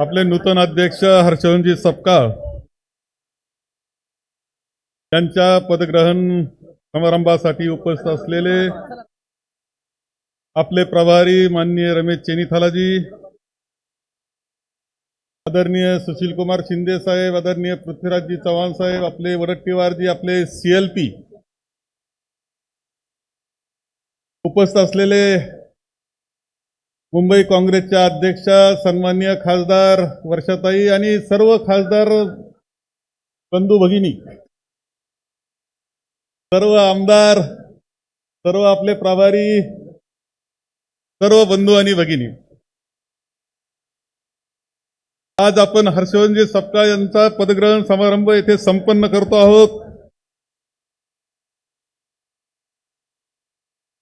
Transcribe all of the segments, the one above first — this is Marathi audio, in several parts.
आपले नूतन अध्यक्ष हर्षवर्धनजी सपकाळ यांच्या पदग्रहण समारंभासाठी उपस्थित असलेले आपले प्रभारी माननीय रमेश चेनीथालाजी, आदरणीय सुशील कुमार शिंदे साहेब, आदरणीय पृथ्वीराजजी चव्हाण साहेब, आपले वडट्टीवारजी, आपले CLP, उपस्थित असलेले मुंबई काँग्रेसच्या अध्यक्षा सन्माननीय खासदार वर्षाताई आणि सर्व खासदार बंधू भगिनी, सर्व आमदार, सर्व आपले प्रभारी, सर्व बंधू आणि भगिनी, आज आपण हर्षवर्धनजी सपकाळ यांचा पदग्रहण समारंभ येथे संपन्न करतो आहोत।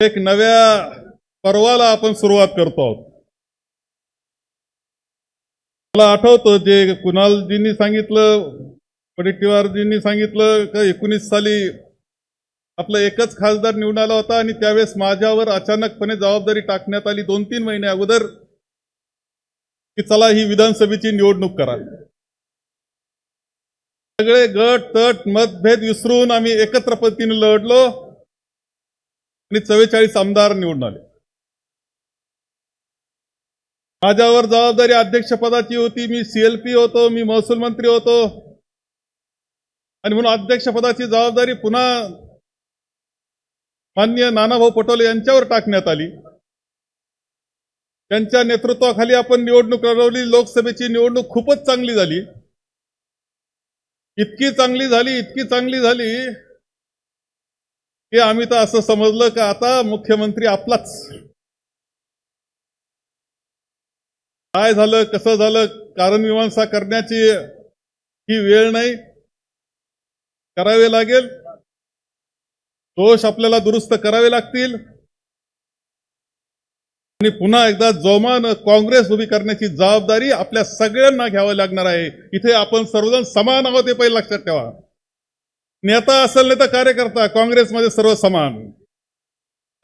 एक नव्या पर्वाला आपण सुरुवात करतो आहोत। मला आठवतं जे कुणालजींनी सांगितलं, वडेट्टीवारजींनी सांगितलं की 19 साली आपला एकच खासदार निवडून आला होता आणि त्यावेळेस माझ्यावर अचानकपणे जबाबदारी टाकण्यात आली 2-3 महिने अगोदर की चला ही विधानसभेची निवडणूक करा। सगळे गट तट मतभेद विसरून आम्ही एकत्र पद्धतीने लढलो आणि 44 आमदार निवडून आले। माझ्यावर जबाबदारी अध्यक्षपदाची होती, मी CLP होतो, मी महसूल मंत्री होतो आणि म्हणून अध्यक्षपदाची जबाबदारी पुन्हा माननीय नानाभाऊ पटोले यांच्यावर टाकण्यात आली। त्यांच्या नेतृत्वाखाली आपण निवडणूक लढवली। लोकसभेची निवडणूक खूपच चांगली झाली, इतकी चांगली झाली की आम्ही तर असं समजलं की आता मुख्यमंत्री आपलाच। काय झालं, कसं झालं, कारण मीमांसा करण्याची ही वेळ नाही, करावे लागेल। दोष आपल्याला दुरुस्त करावे लागतील आणि पुन्हा एकदा जोमानं काँग्रेस उभी करण्याची जबाबदारी आपल्या सगळ्यांना घ्यावी लागणार आहे। इथे आपण सर्वजण समान आहोत हे पहिले लक्षात ठेवा। नेता असेल नाही तर कार्यकर्ता, काँग्रेसमध्ये सर्व समान,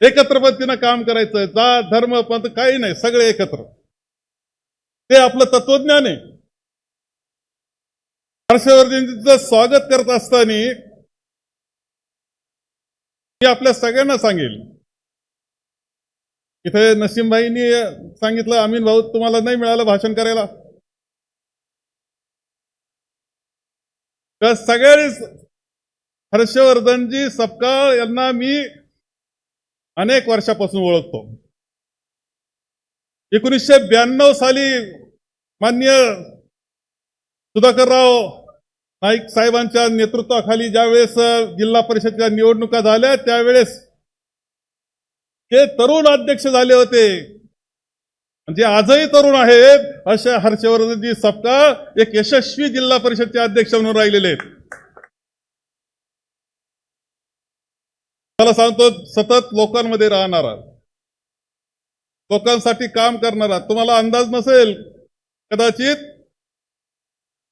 एकत्र पद्धतीनं काम करायचं, जात धर्म पंथ काही नाही, सगळे एकत्र, ते आपलं तत्वज्ञान आहे। हर्षवर्धनजींचं स्वागत करत असताना मी आपल्या सगळ्यांना सांगेल, इथे नसीमभाईंनी सांगितलं अमीन भाऊ तुम्हाला नाही मिळालं भाषण करायला, तर सगळेच हर्षवर्धनजी सपकाळ यांना मी अनेक वर्षापासून ओळखतो। 1992 साली माननीय सुधाकरराव नाईक साहेबांच्या नेतृत्वाखाली ज्यावेळेस जिल्हा परिषदेच्या निवडणुका झाल्या त्यावेळेस ते तरुण अध्यक्ष झाले होते, म्हणजे आजही तरुण आहेत अशा हर्षवर्धनजी सपकाळ एक यशस्वी जिल्हा परिषदचे अध्यक्ष म्हणून राहिलेले आहेत। मला सांगतो, सतत लोकांमध्ये राहणारा, लोकांसाठी काम करणारा। तुम्हाला अंदाज नसेल कदाचित,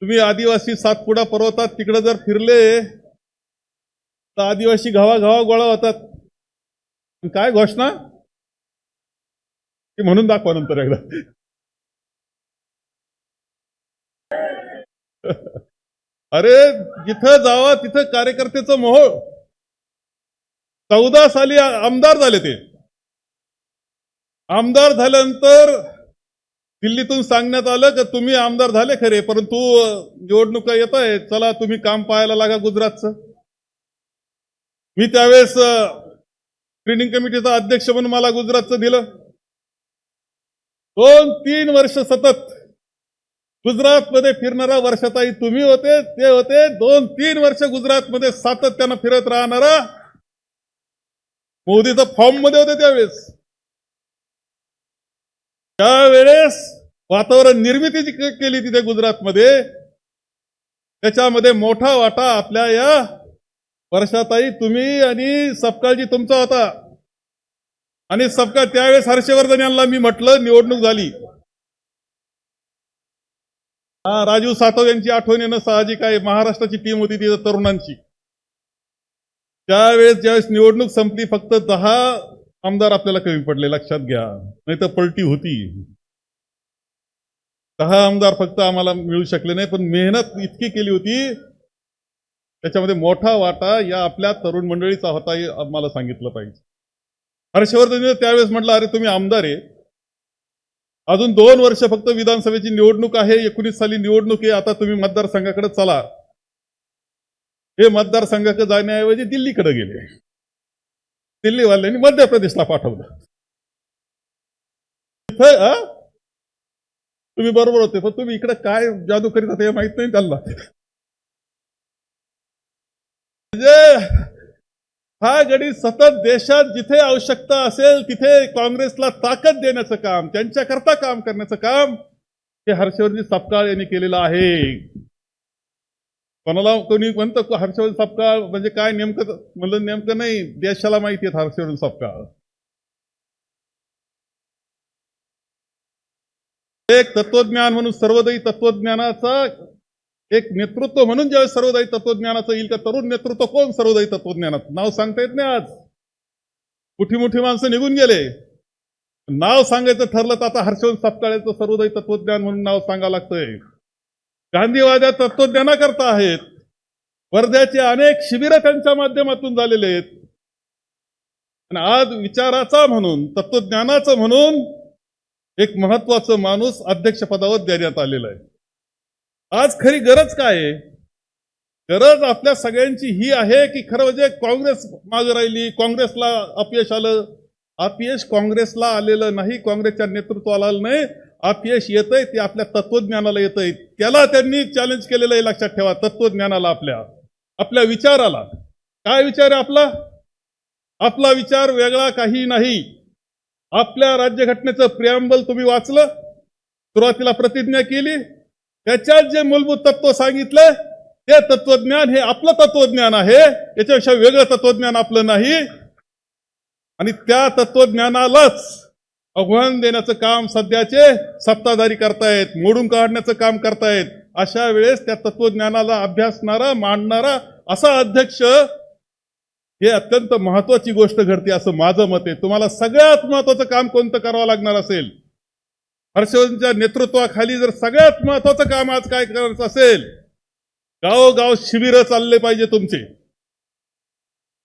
तुम्ही आदिवासी सातपुडा पर्वतात तिकडे जर फिरले तर आदिवासी घावा गोळा होतात। काय घोषणा ती म्हणून दाखवा नंतर एकदा। अरे जिथं जावा तिथं कार्यकर्त्याचं मोह। 14 साली आमदार झाले ते। आमदार झाल्यानंतर दिल्लीतून सांगण्यात आलं की तुम्ही आमदार झाले खरे, परंतु निवडणुका येत आहे, चला तुम्ही काम पाहायला लागा गुजरातचं। मी त्यावेळेस स्क्रीनिंग कमिटीचा अध्यक्ष म्हणून मला गुजरातचं दिलं। 2-3 वर्ष सतत गुजरातमध्ये फिरणारा वर्षाताई तुम्ही होते, ते होते। 2-3 वर्ष गुजरातमध्ये सातत्यानं फिरत राहणारा मोदीचं फॉर्म मध्ये होते त्यावेळेस। त्यावेळेस वातावरण निर्मिती केली तिथे गुजरातमध्ये, त्याच्यामध्ये मोठा वाटा आपल्या या वर्षाताई तुम्ही आणि सपकाळजी तुमचा होता। आणि सपकाळ त्यावेळेस हर्षवर्धन यांना मी म्हटलं, निवडणूक झाली, राजीव सातव यांची आठवण येणं साहजिक आहे, महाराष्ट्राची टीम होती तिथे तरुणांची। ज्यावेळेस निवडणूक संपली फक्त 10 आमदार आपल्याला कमी पडले, लक्षात घ्या, नाही तर पलटी होती। 10 आमदार फक्त आम्हाला मिळू शकले नाही, पण मेहनत इतकी केली होती, त्याच्यामध्ये मोठा वाटा या आपल्या तरुण मंडळीचा होता हे आम्हाला सांगितलं पाहिजे. हर्षवर्धन त्यावेळेस म्हटलं, अरे तुम्ही आमदार आहे, अजून 2 वर्ष फक्त विधानसभेची निवडणूक आहे, 19 साली निवडणूक आहे, आता तुम्ही मतदारसंघाकडे चला. हे मतदारसंघाकडे जाण्याऐवजी दिल्लीकडे गेले. दिल्लीवाल्यांनी मध्य प्रदेशला पाठवलं. तुम्ही बरोबर होते, पण तुम्ही इकडे काय जादू करीत होते हे माहित नाही त्यांना. म्हणजे हा गडी सतत देशात जिथे आवश्यकता असेल तिथे काँग्रेसला ताकद देण्याचं काम, त्यांच्याकरता काम करण्याचं काम हे हर्षवर्धन सपकाळ यांनी केलेलं आहे. कोणाला कोणी म्हणतं हर्षवर्धन सपकाळ म्हणजे काय नेमकं, म्हणलं नेमकं नाही, देशाला माहिती आहे हर्षवर्धन सपकाळ. एक तत्वज्ञान म्हणून सर्वोदयी तत्वज्ञानाचा एक नेतृत्व म्हणून ज्यावेळेस सर्वोदयी तत्वज्ञानाचं येईल का, तरुण नेतृत्व कोण सर्वोदयी तत्वज्ञानात नाव सांगता येत नाही. आज मोठी मोठी माणसं निघून गेले, नाव सांगायचं ठरलं तर आता हर्षवर्धन सपकाळेचं सर्वोदयी तत्वज्ञान म्हणून नाव सांगावं लागतंय. गांधीवाद्या तत्वज्ञानाकरता आहेत. वर्ध्याचे अनेक शिबिरं त्यांच्या माध्यमातून झालेले आहेत. आणि आज विचाराचा म्हणून, तत्वज्ञानाचं म्हणून एक महत्वाचं माणूस अध्यक्षपदावर देण्यात आलेला आहे. आज खरी गरज काय आहे? गरज आपल्या सगळ्यांची ही आहे की खरं म्हणजे काँग्रेस मागे राहिली, काँग्रेसला अपयश आलं. अपयश काँग्रेसला आलेलं नाही, काँग्रेसच्या नेतृत्वाला आलं नाही. अपयश येतंय ते आपल्या तत्वज्ञानाला येतंय. त्याला त्यांनी चॅलेंज केलेलं आहे, लक्षात ठेवा. तत्वज्ञानाला, आपल्या विचाराला. काय विचार आहे आपला? आपला विचार वेगळा काही नाही. आपल्या राज्यघटनेचं प्रिअम्बल तुम्ही वाचलं, सुरुवातीला प्रतिज्ञा केली, त्याच्यात जे मूलभूत तत्व सांगितलं ते तत्वज्ञान हे आपलं तत्वज्ञान आहे. याच्यापेक्षा वेगळं तत्वज्ञान आपलं नाही. आणि त्या तत्वज्ञानालाच आव्हान देण्याचं काम सध्याचे सत्ताधारी करतायत, मोडून काढण्याचं काम करतायत. अशा वेळेस त्या तत्वज्ञानाला अभ्यासणारा, मांडणारा असा अध्यक्ष हे अत्यंत महत्वाची गोष्ट घडते असं माझं मत आहे. तुम्हाला सगळ्यात महत्वाचं काम कोणतं करावं लागणार असेल, हर्षवर्धनच्या नेतृत्वाखाली जर सगळ्यात महत्वाचं काम आज काय करायचं असेल, गावोगाव शिबिरं चालले पाहिजे. तुमचे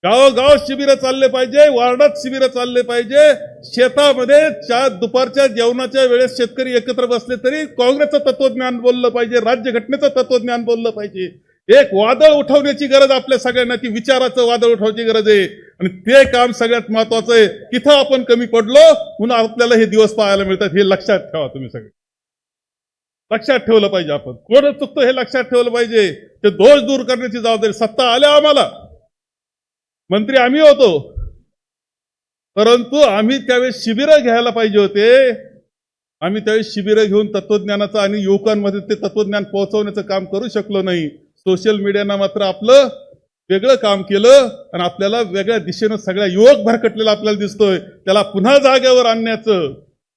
गावोगाव शिबिरं चालले पाहिजे, वार्डात शिबिरं चालले पाहिजे. शेतामध्ये दुपारच्या जेवणाच्या वेळेस शेतकरी एकत्र बसले तरी काँग्रेसचं तत्वज्ञान बोललं पाहिजे, राज्यघटनेचं तत्वज्ञान बोललं पाहिजे. एक वादळ उठवण्याची गरज आपल्या सगळ्यांना, ती विचाराचं वादळ उठवण्याची गरज आहे. आणि ते काम सगळ्यात महत्वाचं आहे. तिथं आपण कमी पडलो म्हणून आपल्याला हे दिवस पाहायला मिळतात. हे लक्षात ठेवा. तुम्ही सगळे लक्षात ठेवलं पाहिजे. आपण कोण चुकतं हे लक्षात ठेवलं पाहिजे. ते दोष दूर करण्याची जबाबदारी सत्ता आल्या आम्हाला, मंत्री आम्ही होतो, परंतु आम्ही त्यावेळेस शिबिरं घ्यायला पाहिजे होते. आम्ही त्यावेळेस शिबिरं घेऊन तत्वज्ञानाचं आणि युवकांमध्ये ते तत्वज्ञान पोहोचवण्याचं काम करू शकलो नाही. सोशल मीडियानं मात्र आपलं वेगळं काम केलं आणि आपल्याला वेगळ्या दिशेनं सगळ्या युवक भरकटलेला आपल्याला दिसतोय. त्याला पुन्हा जागेवर आणण्याचं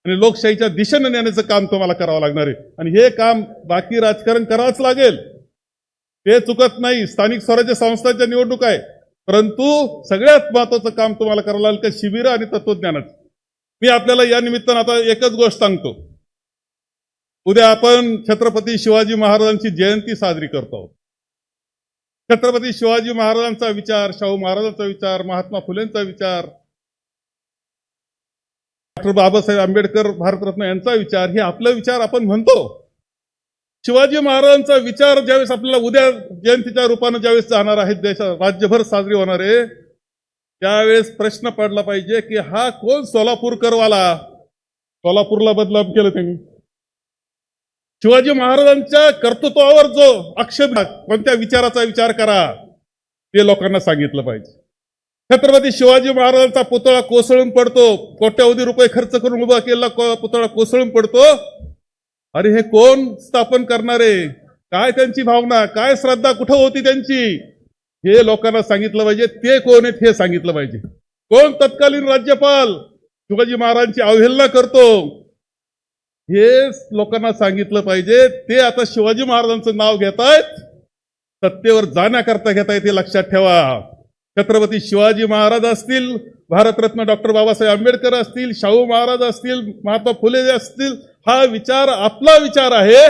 आणि लोकशाहीच्या दिशेनं नेण्याचं काम तुम्हाला करावं लागणार आहे. आणि हे काम बाकी राजकारण करावंच लागेल, ते चुकत नाही. स्थानिक स्वराज्य संस्थांच्या निवडणूक आहे, परंतु सगळ्यात महत्वाचं काम तुम्हाला करावं लागेल का शिबिरं आणि तत्वज्ञानाचं. मी आपल्याला या निमित्तानं आता एकच गोष्ट सांगतो. उद्या आपण छत्रपती शिवाजी महाराजांची जयंती साजरी करतो. छत्रपती शिवाजी महाराजांचा विचार, शाहू महाराजांचा विचार, महात्मा फुलेंचा विचार, डॉक्टर बाबासाहेब आंबेडकर भारतरत्न यांचा विचार, हे आपला विचार आपण म्हणतो. शिवाजी महाराजांचा विचार ज्यावेळेस आपल्याला उद्या जयंतीच्या रूपानं ज्यावेळेस जाणार आहे, देशात राज्यभर साजरी होणार आहे, त्यावेळेस प्रश्न पडला पाहिजे की हा कोण सोलापूरकरवाला? सोलापूरला बदनाम केलं त्यांनी. शिवाजी महाराजांच्या कर्तृत्वावर जो आक्षेप, कोणत्या विचाराचा विचार करा ते लोकांना सांगितलं पाहिजे. छत्रपती शिवाजी महाराजांचा पुतळा कोसळून पडतो, कोट्यवधी रुपये खर्च करून उभा केलेला पुतळा कोसळून पडतो. अरे हे कोण स्थापन करणारे? काय त्यांची भावना, काय श्रद्धा कुठं होती त्यांची, हे लोकांना सांगितलं पाहिजे. ते कोण आहेत हे सांगितलं पाहिजे. कोण तत्कालीन राज्यपाल शिवाजी महाराजांची अवहेलना करतो हे लोकांना सांगितलं पाहिजे. ते आता शिवाजी महाराजांचं नाव घेतायत, सत्तेवर जाण्याकरता घेतायत, हे लक्षात ठेवा. छत्रपती शिवाजी महाराज असतील, भारतरत्न डॉक्टर बाबासाहेब आंबेडकर असतील, शाहू महाराज असतील, महात्मा फुले असतील, हा विचार आपला विचार आहे.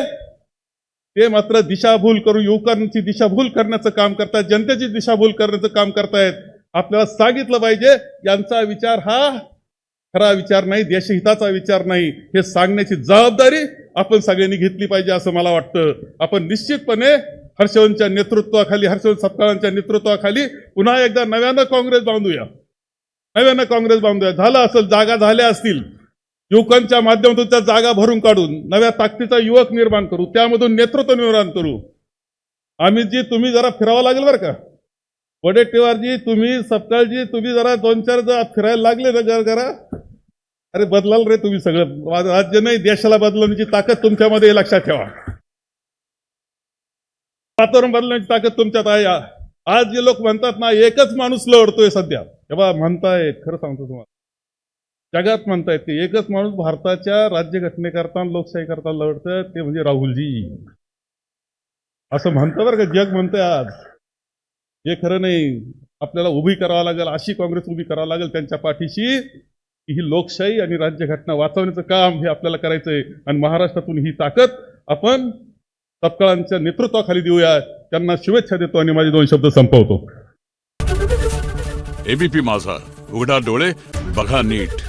ते मात्र दिशाभूल करून युवकांची दिशाभूल करण्याचं काम करतायत, जनतेची दिशाभूल करण्याचं काम करतायत. आपल्याला सांगितलं पाहिजे यांचा विचार हा खरा विचार नाही, देशहिताचा विचार नाही. हे सांगण्याची जबाबदारी आपण सगळ्यांनी घेतली पाहिजे असं मला वाटतं. आपण निश्चितपणे हर्षवर्धनच्या नेतृत्वाखाली, हर्षवर्धन सपकाळांच्या नेतृत्वाखाली पुन्हा एकदा नव्यानं काँग्रेस बांधूया, नव्यानं काँग्रेस बांधूया. झालं असेल, जागा झाल्या असतील, युवकांच्या माध्यमातून त्या जागा भरून काढून नव्या ताकदीचा युवक निर्माण करू, त्यामधून नेतृत्व निर्माण करू. अमितजी, तुम्ही जरा फिरावं लागेल बरं का. वडेट्टीवारजी, तुम्ही, सपकाळजी, तुम्ही जरा 2-4 फिरायला लागले ना जरा, अरे बदलाल रे तुम्ही सगळं. राज्य नाही, देशाला बदलवण्याची ताकद तुमच्यामध्ये आहे, लक्षात ठेवा. वातावरण बदलण्याची ताकद तुमच्यात आहे. आज जे लोक म्हणतात ना, एकच माणूस लढतोय सध्या, तेव्हा म्हणताय, खरं सांगतो तुम्हाला, जगात म्हणतायत की एकच माणूस भारताच्या राज्यघटनेकरता, लोकशाही करता लढतं, ते म्हणजे राहुलजी. असं म्हणतं बरं का, जग म्हणतंय आज. हे खरं नाही. आपल्याला उभी करावं लागेल, अशी काँग्रेस उभी करावं लागेल त्यांच्या पाठीशी, की ही लोकशाही आणि राज्यघटना वाचवण्याचं काम हे आपल्याला करायचंय. आणि महाराष्ट्रातून ही ताकद आपण सपकाळांच्या नेतृत्वाखाली देऊया. त्यांना शुभेच्छा देतो आणि माझे 2 शब्द संपवतो. एबीपी माझा, उघडा डोळे बघा नीट.